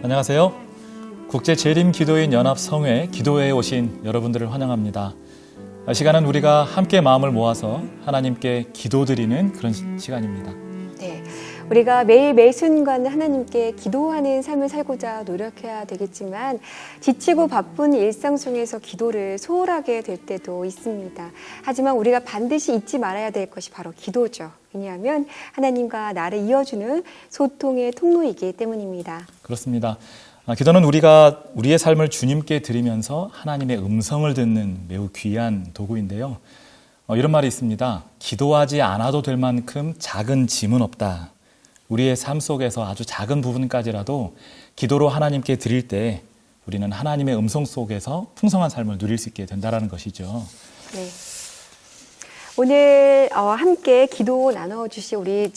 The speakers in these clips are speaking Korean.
안녕하세요. 국제재림기도인 연합성회 기도회에 오신 여러분들을 환영합니다. 이 시간은 우리가 함께 마음을 모아서 하나님께 기도드리는 그런 시간입니다. 네, 우리가 매일 매 순간 하나님께 기도하는 삶을 살고자 노력해야 되겠지만 지치고 바쁜 일상 속에서 기도를 소홀하게 될 때도 있습니다. 하지만 우리가 반드시 잊지 말아야 될 것이 바로 기도죠. 왜냐하면 하나님과 나를 이어주는 소통의 통로이기 때문입니다. 그렇습니다. 기도는 우리가 우리의 삶을 주님께 드리면서 하나님의 음성을 듣는 매우 귀한 도구인데요. 이런 말이 있습니다. 기도하지 않아도 될 만큼 작은 짐은 없다. 우리의 삶 속에서 아주 작은 부분까지라도 기도로 하나님께 드릴 때 우리는 하나님의 음성 속에서 풍성한 삶을 누릴 수 있게 된다는 것이죠. 네. 오늘 함께 기도 나눠주실 우리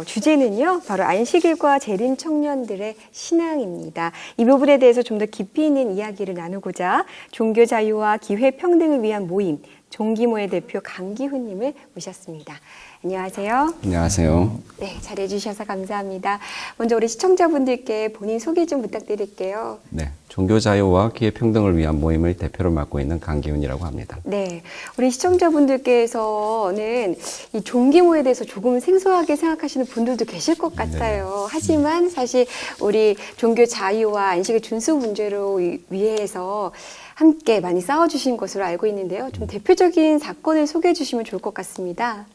주제는요, 바로 안식일과 재림 청년들의 신앙입니다. 이 부분에 대해서 좀 더 깊이 있는 이야기를 나누고자 종교 자유와 기회 평등을 위한 모임 종기모의 대표 강기훈님을 모셨습니다. 안녕하세요. 안녕하세요. 네, 잘해주셔서 감사합니다. 먼저 우리 시청자분들께 본인 소개 좀 부탁드릴게요. 네, 종교자유와 기회평등을 위한 모임의 대표를 맡고 있는 강기훈이라고 합니다. 네, 우리 시청자분들께서는 이 종기모에 대해서 조금 생소하게 생각하시는 분들도 계실 것 같아요. 네. 하지만 사실 우리 종교 자유와 안식일 준수 문제로 위해서 함께 많이 싸워주신 것으로 알고 있는데요. 좀 대표적인 사건을 소개해 주시면 좋을 것 같습니다.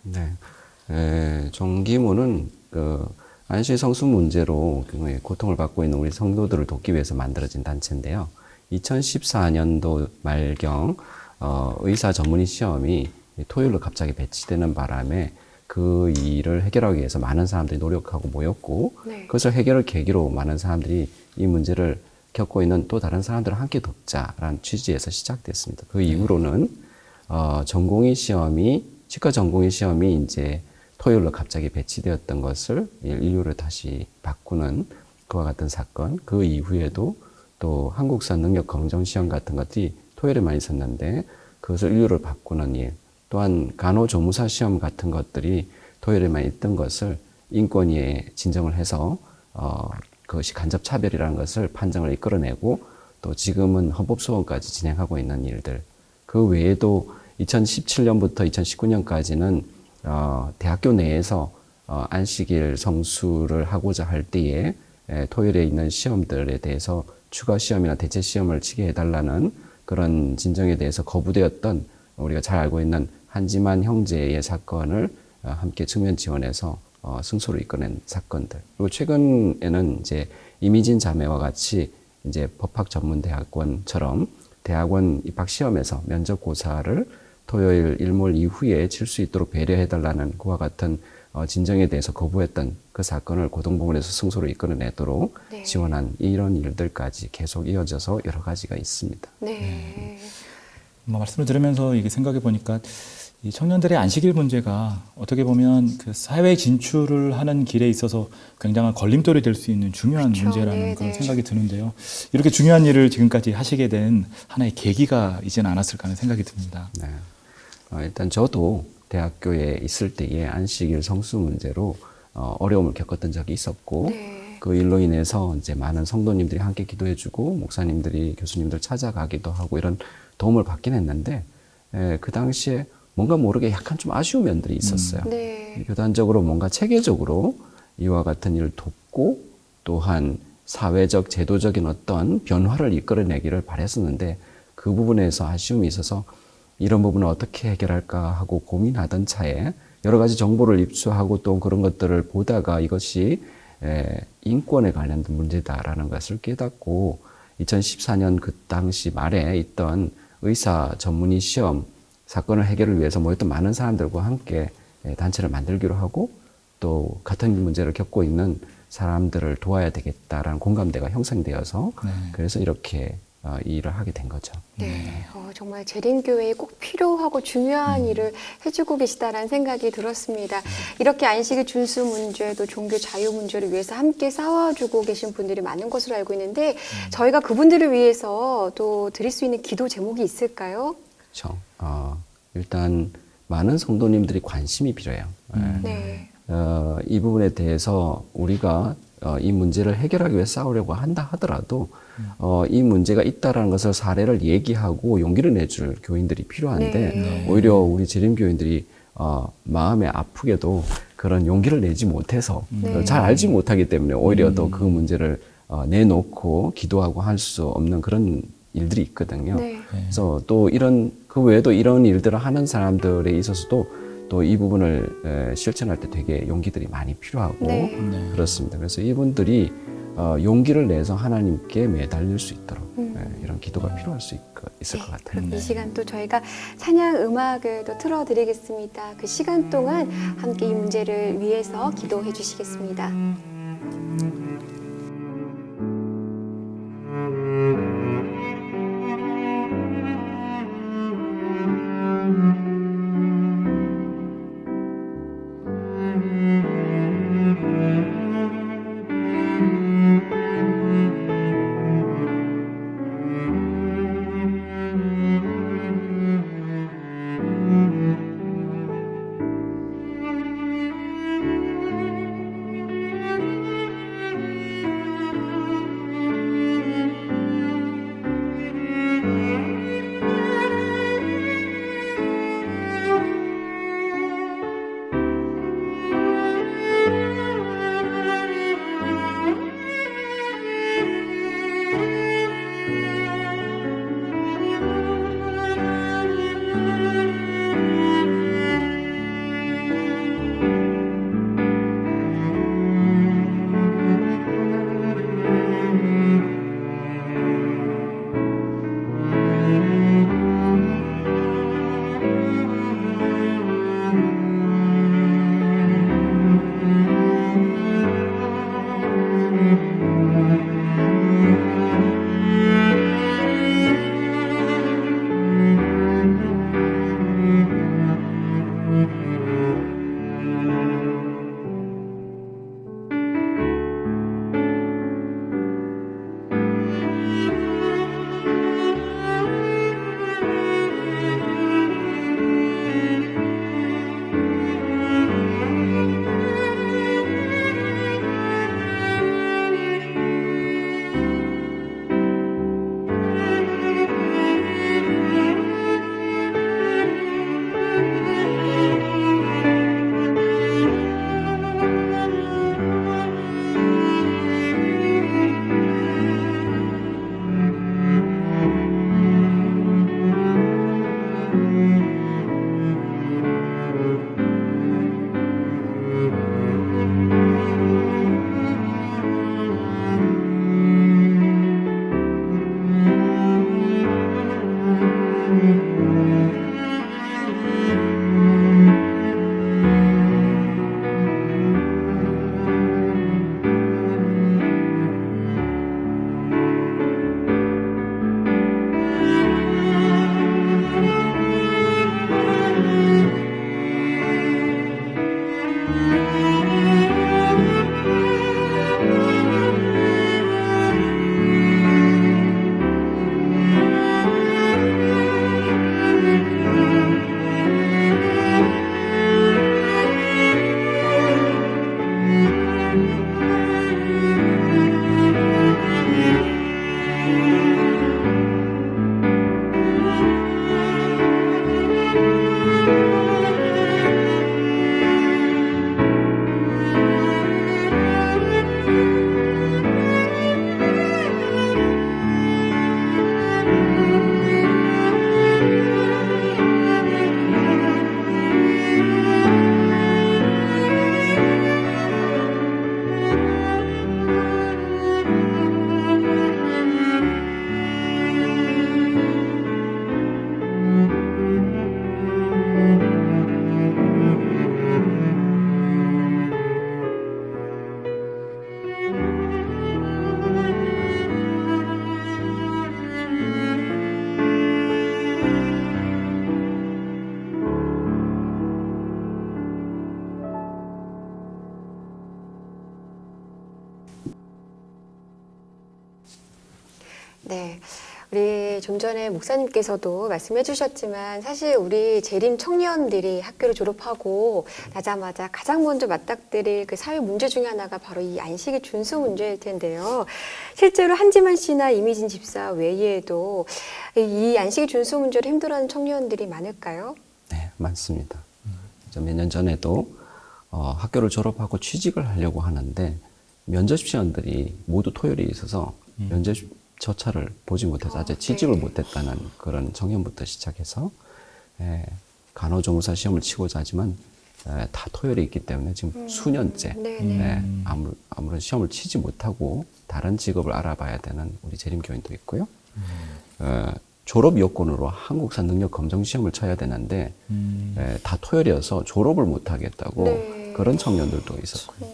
네, 종기모는 안식 성수 문제로 고통을 받고 있는 우리 성도들을 돕기 위해서 만들어진 단체인데요. 2014년도 말경 의사 전문의 시험이 토요일로 갑자기 배치되는 바람에 그 일을 해결하기 위해서 많은 사람들이 노력하고 모였고, 네. 그것을 해결을 계기로 많은 사람들이 이 문제를 겪고 있는 또 다른 사람들을 함께 돕자라는 취지에서 시작됐습니다. 그 이후로는 전공의 시험이 치과 전공의 시험이 이제 토요일로 갑자기 배치되었던 것을 인류를 다시 바꾸는 그와 같은 사건, 그 이후에도 또 한국사 능력 검정 시험 같은 것들이 토요일에만 있었는데 그것을 인류를 바꾸는 일, 또한 간호조무사 시험 같은 것들이 토요일에만 있던 것을 인권위에 진정을 해서 그것이 간접차별이라는 것을 판정을 이끌어내고 또 지금은 헌법소원까지 진행하고 있는 일들, 그 외에도 2017년부터 2019년까지는 대학교 내에서 안식일 성수를 하고자 할 때에 토요일에 있는 시험들에 대해서 추가 시험이나 대체 시험을 치게 해달라는 그런 진정에 대해서 거부되었던 우리가 잘 알고 있는 한지만 형제의 사건을 함께 측면 지원해서 승소를 이끌어낸 사건들. 그리고 최근에는 이제 이미진 자매와 같이 이제 법학전문대학원처럼 대학원 입학 시험에서 면접고사를 토요일 일몰 이후에 칠 수 있도록 배려해달라는 그와 같은 진정에 대해서 거부했던 그 사건을 고등법원에서 승소로 이끌어내도록 네. 지원한 이런 일들까지 계속 이어져서 여러 가지가 있습니다. 네. 말씀을 들으면서 이게 생각해 보니까 이 청년들의 안식일 문제가 어떻게 보면 그 사회 진출을 하는 길에 있어서 굉장한 걸림돌이 될 수 있는 중요한 그렇죠. 문제라는 네네. 그런 생각이 드는데요. 이렇게 중요한 일을 지금까지 하시게 된 하나의 계기가 이제는 않았을까 하는 생각이 듭니다. 네. 일단 저도 대학교에 있을 때에 안식일 성수 문제로 어려움을 겪었던 적이 있었고 네. 그 일로 인해서 이제 많은 성도님들이 함께 기도해주고 목사님들이 교수님들 찾아가기도 하고 이런 도움을 받긴 했는데 그 당시에 뭔가 모르게 약간 좀 아쉬운 면들이 있었어요. 네. 교단적으로 뭔가 체계적으로 이와 같은 일을 돕고 또한 사회적 제도적인 어떤 변화를 이끌어내기를 바랬었는데 그 부분에서 아쉬움이 있어서 이런 부분을 어떻게 해결할까 하고 고민하던 차에 여러 가지 정보를 입수하고 또 그런 것들을 보다가 이것이 인권에 관련된 문제다라는 것을 깨닫고 2014년 그 당시 말에 있던 의사 전문의 시험 사건을 해결을 위해서 모였던 많은 사람들과 함께 단체를 만들기로 하고 또 같은 문제를 겪고 있는 사람들을 도와야 되겠다라는 공감대가 형성되어서 네. 그래서 이렇게 이 일을 하게 된 거죠. 네, 정말 재림교회에 꼭 필요하고 중요한 일을 해주고 계시다라는 생각이 들었습니다. 이렇게 안식일 준수 문제도 종교 자유 문제를 위해서 함께 싸워주고 계신 분들이 많은 것으로 알고 있는데 저희가 그분들을 위해서 또 드릴 수 있는 기도 제목이 있을까요? 그렇죠. 일단 많은 성도님들이 관심이 필요해요. 네. 이 부분에 대해서 우리가 이 문제를 해결하기 위해 싸우려고 한다 하더라도 이 문제가 있다라는 것을 사례를 얘기하고 용기를 내줄 교인들이 필요한데 네. 오히려 우리 재림교인들이 마음에 아프게도 그런 용기를 내지 못해서 네. 잘 알지 못하기 때문에 오히려 더 그 문제를 내놓고 기도하고 할 수 없는 그런 일들이 있거든요. 네. 그래서 또 그 외에도 이런 일들을 하는 사람들에 있어서도 또 이 부분을 실천할 때 되게 용기들이 많이 필요하고 네. 그렇습니다. 그래서 이분들이 용기를 내서 하나님께 매달릴 수 있도록 이런 기도가 필요할 수 있을 것 같아요. 그럼 이 시간 또 저희가 찬양 음악을 또 틀어드리겠습니다. 그 시간 동안 함께 이 문제를 위해서 기도해 주시겠습니다. 네. 우리 좀 전에 목사님께서도 말씀해 주셨지만 사실 우리 재림 청년들이 학교를 졸업하고 나자마자 가장 먼저 맞닥뜨릴 그 사회 문제 중에 하나가 바로 이 안식일 준수 문제일 텐데요. 실제로 한지만 씨나 이미진 집사 외에도 이 안식일 준수 문제를 힘들어하는 청년들이 많을까요? 네, 많습니다. 몇 년 전에도 학교를 졸업하고 취직을 하려고 하는데 면접 시험들이 모두 토요일에 있어서 면접 저차를 보지 못해서 아직 취직을 못했다는 그런 청년부터 시작해서 간호조무사 시험을 치고자 하지만 다 토요일에 있기 때문에 지금 수년째 아무런 시험을 치지 못하고 다른 직업을 알아봐야 되는 우리 재림교인도 있고요. 졸업 요건으로 한국사 능력 검정 시험을 쳐야 되는데 다 토요일이어서 졸업을 못 하겠다고 그런 청년들도 있었고요.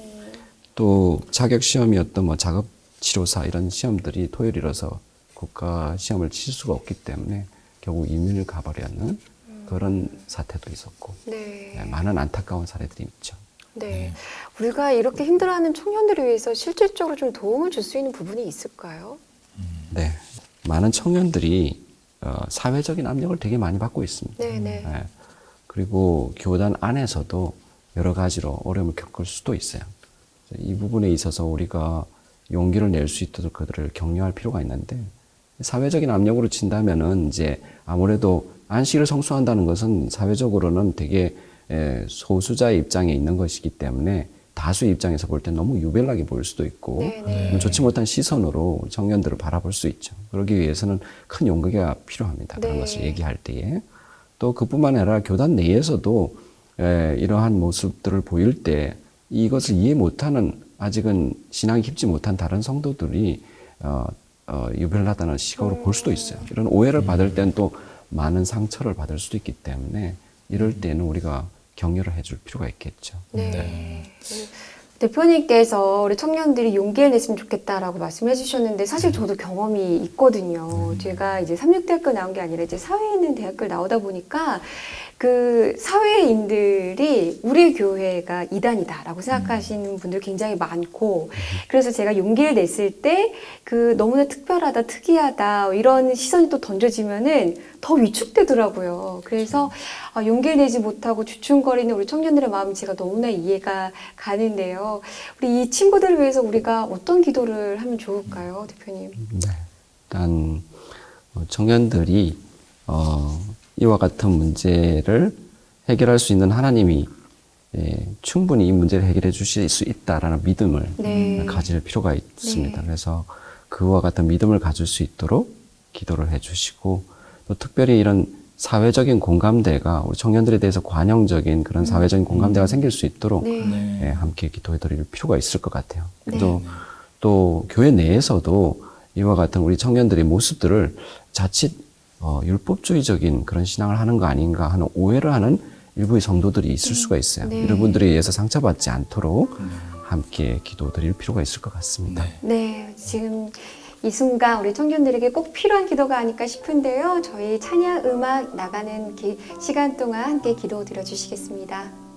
또 자격 시험이었던 뭐 작업치료사 이런 시험들이 토요일이라서 국가 시험을 칠 수가 없기 때문에 결국 이민을 가버리는 그런 사태도 있었고 많은 안타까운 사례들이 있죠. 네. 우리가 이렇게 힘들어하는 청년들을 위해서 실질적으로 좀 도움을 줄 수 있는 부분이 있을까요? 네. 많은 청년들이 사회적인 압력을 되게 많이 받고 있습니다. 그리고 교단 안에서도 여러 가지로 어려움을 겪을 수도 있어요. 이 부분에 있어서 우리가 용기를 낼 수 있도록 그들을 격려할 필요가 있는데 사회적인 압력으로 친다면은 이제 아무래도 안식일을 성수한다는 것은 사회적으로는 되게 소수자의 입장에 있는 것이기 때문에 다수의 입장에서 볼 때 너무 유별나게 보일 수도 있고 좋지 못한 시선으로 청년들을 바라볼 수 있죠. 그러기 위해서는 큰 용기가 필요합니다. 그런 것을 얘기할 때에. 또 그뿐만 아니라 교단 내에서도 이러한 모습들을 보일 때 이것을 이해 못하는 아직은 신앙이 깊지 못한 다른 성도들이 유별나다는 시각으로 볼 수도 있어요. 이런 오해를 받을 때는 또 많은 상처를 받을 수도 있기 때문에 이럴 때는 우리가 격려를 해줄 필요가 있겠죠. 대표님께서 우리 청년들이 용기를 냈으면 좋겠다라고 말씀해 주셨는데 사실 저도 경험이 있거든요. 제가 이제 삼육대학교 나온 게 아니라 이제 사회에 있는 대학교를 나오다 보니까 그 사회인들이 우리 교회가 이단이다라고 생각하시는 분들 굉장히 많고 그래서 제가 용기를 냈을 때 그 너무나 특별하다, 특이하다 이런 시선이 또 던져지면은 더 위축되더라고요. 그래서 용기를 내지 못하고 주춤거리는 우리 청년들의 마음이 제가 너무나 이해가 가는데요. 우리 이 친구들을 위해서 우리가 어떤 기도를 하면 좋을까요, 대표님? 네. 일단 청년들이 이와 같은 문제를 해결할 수 있는 하나님이 충분히 이 문제를 해결해 주실 수 있다라는 믿음을 가질 필요가 있습니다. 그래서 그와 같은 믿음을 가질 수 있도록 기도를 해 주시고 또 특별히 이런 사회적인 공감대가 우리 청년들에 대해서 관용적인 그런 사회적인 공감대가 생길 수 있도록 함께 기도해 드릴 필요가 있을 것 같아요. 또 교회 내에서도 이와 같은 우리 청년들의 모습들을 자칫 율법주의적인 그런 신앙을 하는 거 아닌가 하는 오해를 하는 일부의 성도들이 있을 수가 있어요. 이런 분들에 의해서 상처받지 않도록 함께 기도드릴 필요가 있을 것 같습니다. 지금 이 순간 우리 청년들에게 꼭 필요한 기도가 아닐까 싶은데요. 저희 찬양 음악 나가는 시간 동안 함께 기도 드려주시겠습니다.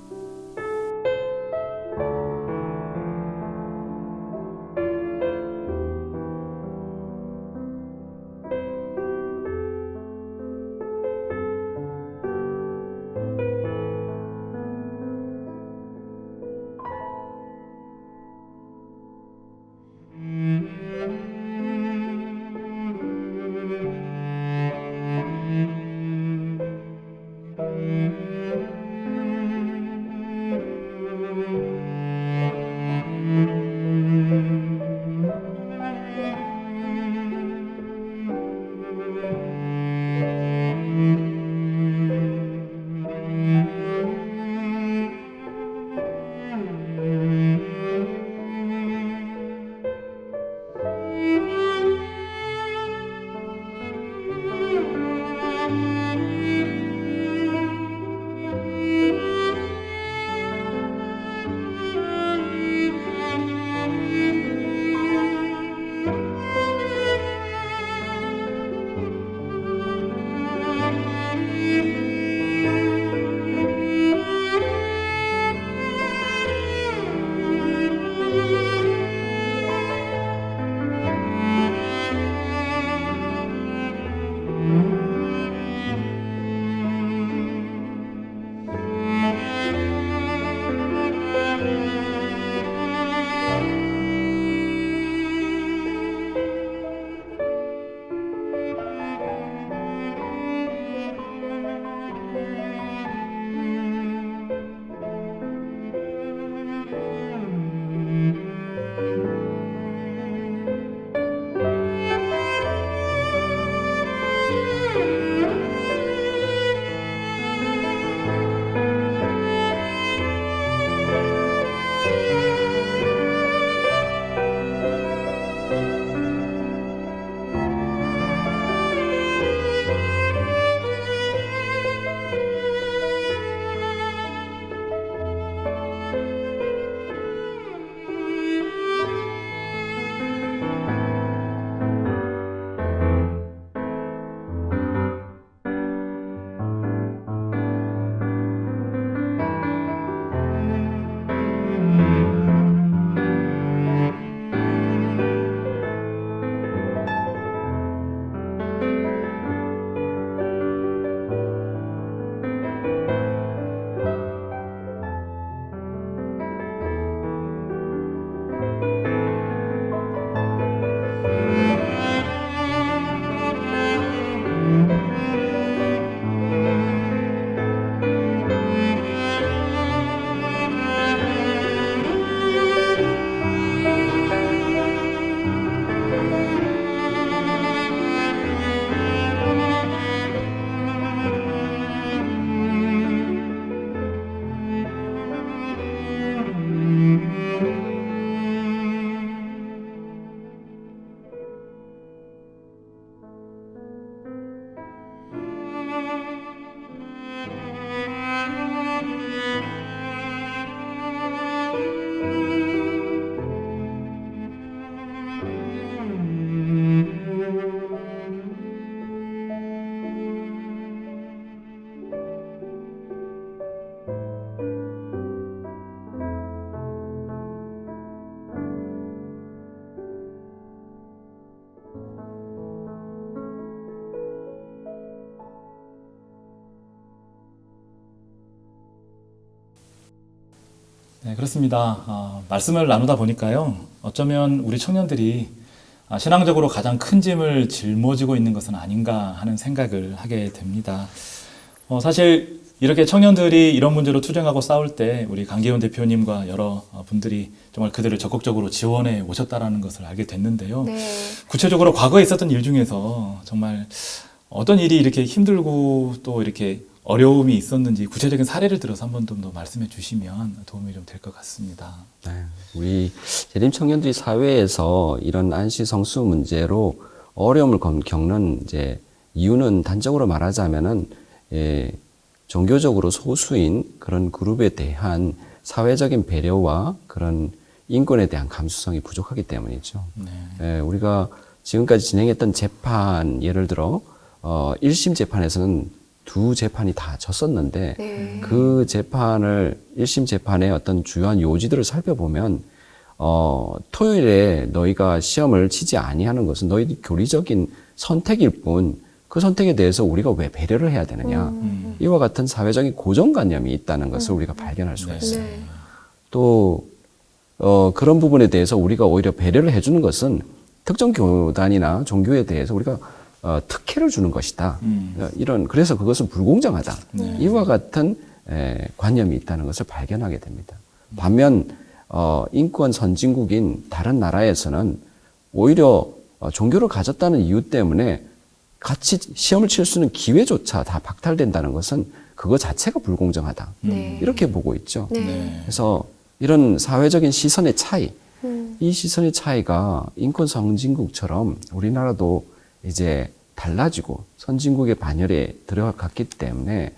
네, 그렇습니다. 말씀을 나누다 보니까요. 어쩌면 우리 청년들이 신앙적으로 가장 큰 짐을 짊어지고 있는 것은 아닌가 하는 생각을 하게 됩니다. 사실 이렇게 청년들이 이런 문제로 투쟁하고 싸울 때 우리 강기훈 대표님과 여러 분들이 정말 그들을 적극적으로 지원해 오셨다라는 것을 알게 됐는데요. 네. 구체적으로 과거에 있었던 일 중에서 정말 어떤 일이 이렇게 힘들고 또 이렇게 어려움이 있었는지 구체적인 사례를 들어서 한 번 좀 더 말씀해 주시면 도움이 좀 될 것 같습니다. 네, 우리 재림 청년들이 사회에서 이런 안시 성수 문제로 어려움을 겪는 이제 이유는 단적으로 말하자면은 종교적으로 소수인 그런 그룹에 대한 사회적인 배려와 그런 인권에 대한 감수성이 부족하기 때문이죠. 네. 우리가 지금까지 진행했던 재판, 예를 들어 1심 재판에서는 두 재판이 다 졌었는데 네. 그 재판을 1심 재판의 어떤 주요한 요지들을 살펴보면 토요일에 너희가 시험을 치지 아니하는 것은 너희 교리적인 선택일 뿐 그 선택에 대해서 우리가 왜 배려를 해야 되느냐. 이와 같은 사회적인 고정관념이 있다는 것을 우리가 발견할 수가 네. 있어요. 네. 또 그런 부분에 대해서 우리가 오히려 배려를 해주는 것은 특정 교단이나 종교에 대해서 우리가 특혜를 주는 것이다. 그래서 그것은 불공정하다. 네. 이와 같은 관념이 있다는 것을 발견하게 됩니다. 반면 인권 선진국인 다른 나라에서는 오히려 종교를 가졌다는 이유 때문에 같이 시험을 칠 수 있는 기회조차 다 박탈된다는 것은 그거 자체가 불공정하다. 네. 이렇게 보고 있죠. 네. 네. 그래서 이런 사회적인 시선의 차이, 음. 이 시선의 차이가 인권 선진국처럼 우리나라도 이제 달라지고 선진국의 반열에 들어갔기 때문에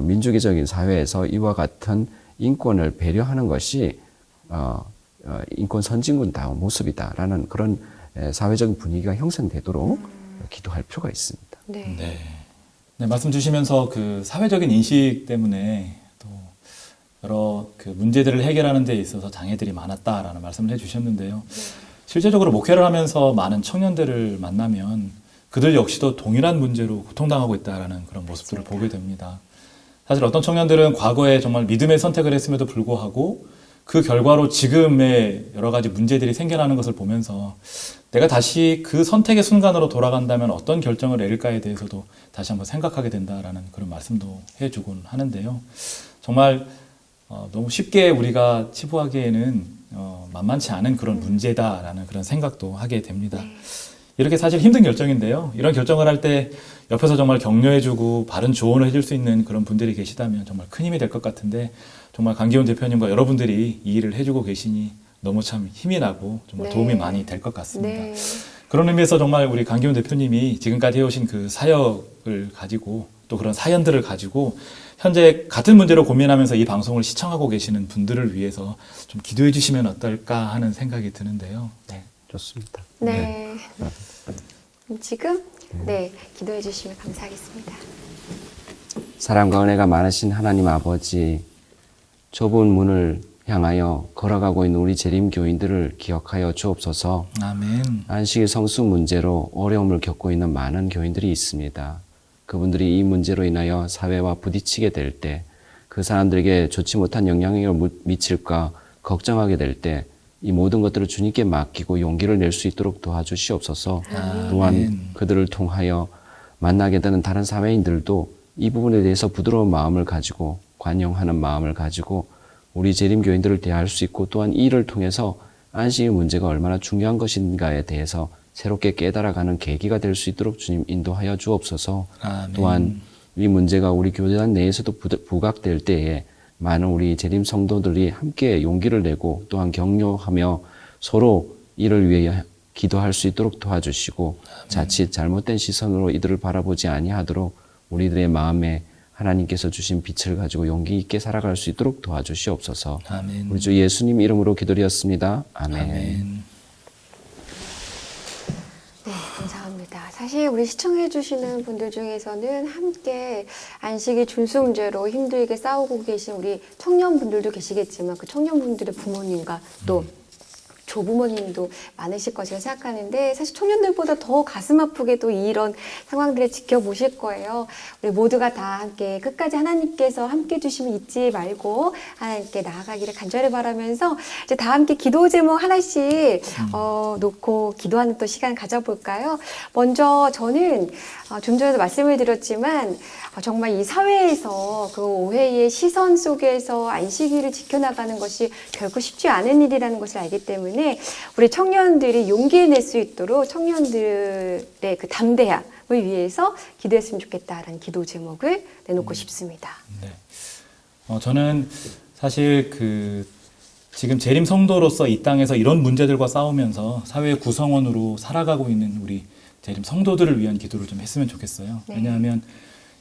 민주주의적인 사회에서 이와 같은 인권을 배려하는 것이 인권 선진국다운 모습이다라는 그런 사회적인 분위기가 형성되도록 기도할 필요가 있습니다. 네. 네. 네, 말씀 주시면서 그 사회적인 인식 때문에 또 여러 그 문제들을 해결하는 데 있어서 장애들이 많았다라는 말씀을 해주셨는데요. 실제적으로 목회를 하면서 많은 청년들을 만나면 그들 역시도 동일한 문제로 고통당하고 있다라는 그런 모습들을 보게 됩니다. 사실 어떤 청년들은 과거에 정말 믿음의 선택을 했음에도 불구하고 그 결과로 지금의 여러 가지 문제들이 생겨나는 것을 보면서 내가 다시 그 선택의 순간으로 돌아간다면 어떤 결정을 내릴까에 대해서도 다시 한번 생각하게 된다라는 그런 말씀도 해주곤 하는데요. 정말 너무 쉽게 우리가 치부하기에는 만만치 않은 그런 문제다라는 그런 생각도 하게 됩니다. 이렇게 사실 힘든 결정인데요. 이런 결정을 할 때 옆에서 정말 격려해주고 바른 조언을 해줄 수 있는 그런 분들이 계시다면 정말 큰 힘이 될 것 같은데 정말 강기훈 대표님과 여러분들이 이 일을 해주고 계시니 너무 참 힘이 나고 정말 네. 도움이 많이 될 것 같습니다. 네. 그런 의미에서 정말 우리 강기훈 대표님이 지금까지 해오신 그 사역을 가지고 또 그런 사연들을 가지고 현재 같은 문제로 고민하면서 이 방송을 시청하고 계시는 분들을 위해서 좀 기도해 주시면 어떨까 하는 생각이 드는데요. 네, 좋습니다. 네. 그럼 지금 기도해 주시면 감사하겠습니다. 사랑과 은혜가 많으신 하나님 아버지, 좁은 문을 향하여 걸어가고 있는 우리 재림교인들을 기억하여 주옵소서. 아멘. 안식일 성수 문제로 어려움을 겪고 있는 많은 교인들이 있습니다. 그분들이 이 문제로 인하여 사회와 부딪히게 될 때, 그 사람들에게 좋지 못한 영향력을 미칠까 걱정하게 될 때, 이 모든 것들을 주님께 맡기고 용기를 낼 수 있도록 도와주시옵소서. 또한 그들을 통하여 만나게 되는 다른 사회인들도 이 부분에 대해서 부드러운 마음을 가지고 관용하는 마음을 가지고 우리 재림교인들을 대할 수 있고 또한 이 일을 통해서 안식일 문제가 얼마나 중요한 것인가에 대해서 새롭게 깨달아가는 계기가 될 수 있도록 주님 인도하여 주옵소서. 아멘. 또한 이 문제가 우리 교단 내에서도 부각될 때에 많은 우리 재림 성도들이 함께 용기를 내고 또한 격려하며 서로 이를 위해 기도할 수 있도록 도와주시고 자칫 잘못된 시선으로 이들을 바라보지 아니하도록 우리들의 마음에 하나님께서 주신 빛을 가지고 용기 있게 살아갈 수 있도록 도와주시옵소서. 아멘. 우리 주 예수님 이름으로 기도드렸습니다. 아멘. 아멘. 네, 감사합니다. 사실 우리 시청해 주시는 분들 중에서는 함께 안식일 준수 문제로 힘들게 싸우고 계신 우리 청년분들도 계시겠지만 그 청년분들의 부모님과 또 조부모님도 많으실 것이라 생각하는데 사실 청년들보다 더 가슴 아프게도 이런 상황들을 지켜보실 거예요. 우리 모두가 다 함께 끝까지 하나님께서 함께 주심을 잊지 말고 하나님께 나아가기를 간절히 바라면서 이제 다 함께 기도 제목 하나씩 놓고 기도하는 또 시간 가져볼까요? 먼저 저는 좀 전에도 말씀을 드렸지만 정말 이 사회에서 그 오해의 시선 속에서 안식일을 지켜나가는 것이 결코 쉽지 않은 일이라는 것을 알기 때문에 우리 청년들이 용기를 낼 수 있도록 청년들의 그 담대함을 위해서 기도했으면 좋겠다라는 기도 제목을 내놓고 싶습니다. 네. 저는 사실 지금 재림 성도로서 이 땅에서 이런 문제들과 싸우면서 사회의 구성원으로 살아가고 있는 우리 재림 성도들을 위한 기도를 좀 했으면 좋겠어요. 네. 왜냐하면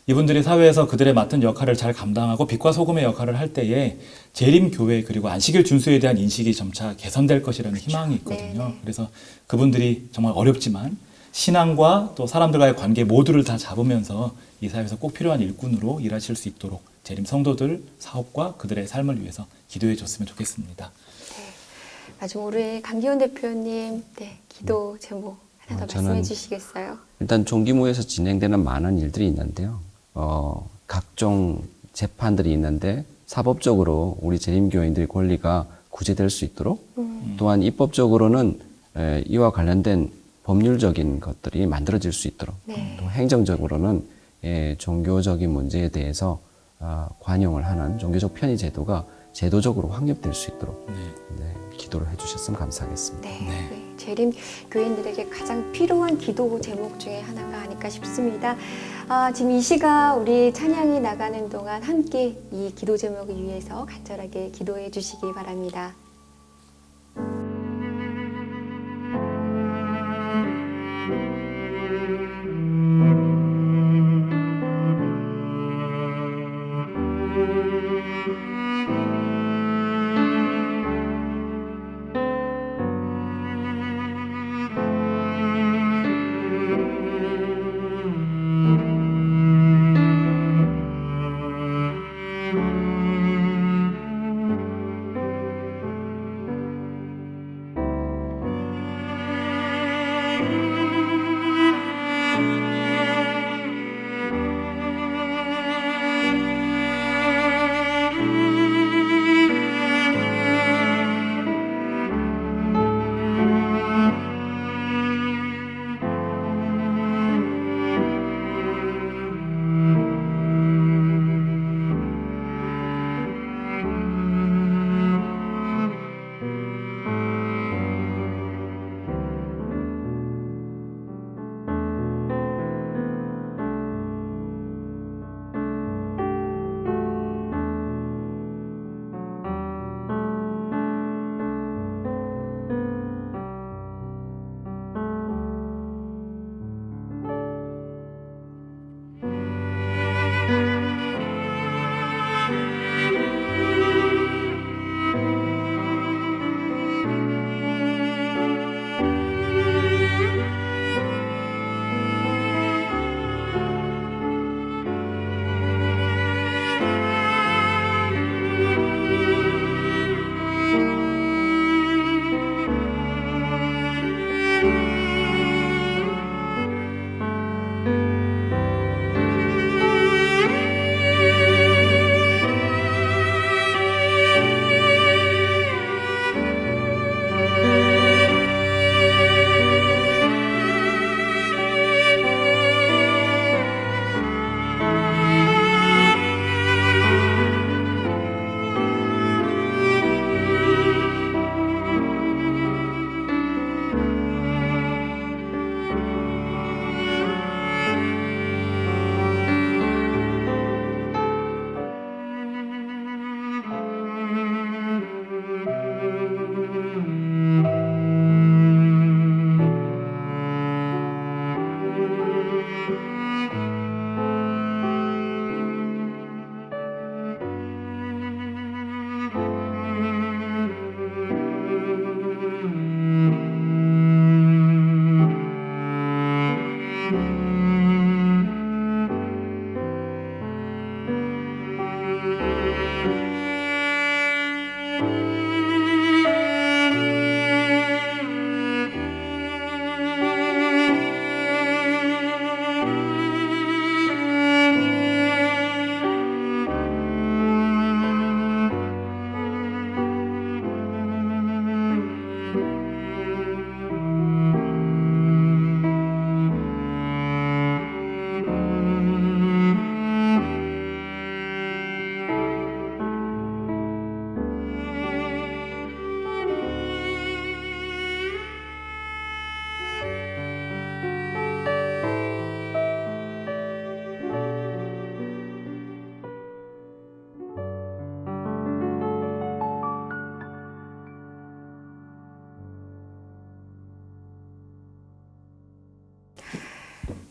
이분들이 사회에서 그들의 맡은 역할을 잘 감당하고 빛과 소금의 역할을 할 때에 재림교회 그리고 안식일 준수에 대한 인식이 점차 개선될 것이라는 희망이 있거든요. 네. 그래서 그분들이 정말 어렵지만 신앙과 또 사람들과의 관계 모두를 다 잡으면서 이 사회에서 꼭 필요한 일꾼으로 일하실 수 있도록 재림 성도들 사업과 그들의 삶을 위해서 기도해 줬으면 좋겠습니다. 마지막 우리 강기훈 대표님 기도 제목 하나 더 저는 말씀해 주시겠어요? 일단 종기무에서 진행되는 많은 일들이 있는데요. 각종 재판들이 있는데 사법적으로 우리 재림교인들의 권리가 구제될 수 있도록 또한 입법적으로는 이와 관련된 법률적인 것들이 만들어질 수 있도록 네. 또 행정적으로는 종교적인 문제에 대해서 관용을 하는 종교적 편의 제도가 제도적으로 확립될 수 있도록 기도를 해주셨으면 감사하겠습니다. 네. 재림 교인들에게 가장 필요한 기도 제목 중에 하나가 아닐까 싶습니다. 지금 이 시간 우리 찬양이 나가는 동안 함께 이 기도 제목을 위해서 간절하게 기도해 주시기 바랍니다.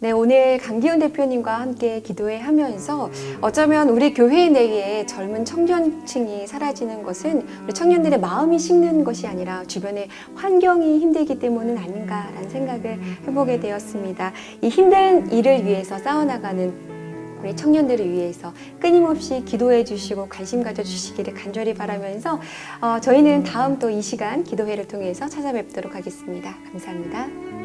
네, 오늘 강기훈 대표님과 함께 기도회 하면서 어쩌면 우리 교회 내에 젊은 청년층이 사라지는 것은 우리 청년들의 마음이 식는 것이 아니라 주변의 환경이 힘들기 때문은 아닌가라는 생각을 해보게 되었습니다. 이 힘든 일을 위해서 싸워나가는 우리 청년들을 위해서 끊임없이 기도해 주시고 관심 가져 주시기를 간절히 바라면서 저희는 다음 또 이 시간 기도회를 통해서 찾아뵙도록 하겠습니다. 감사합니다.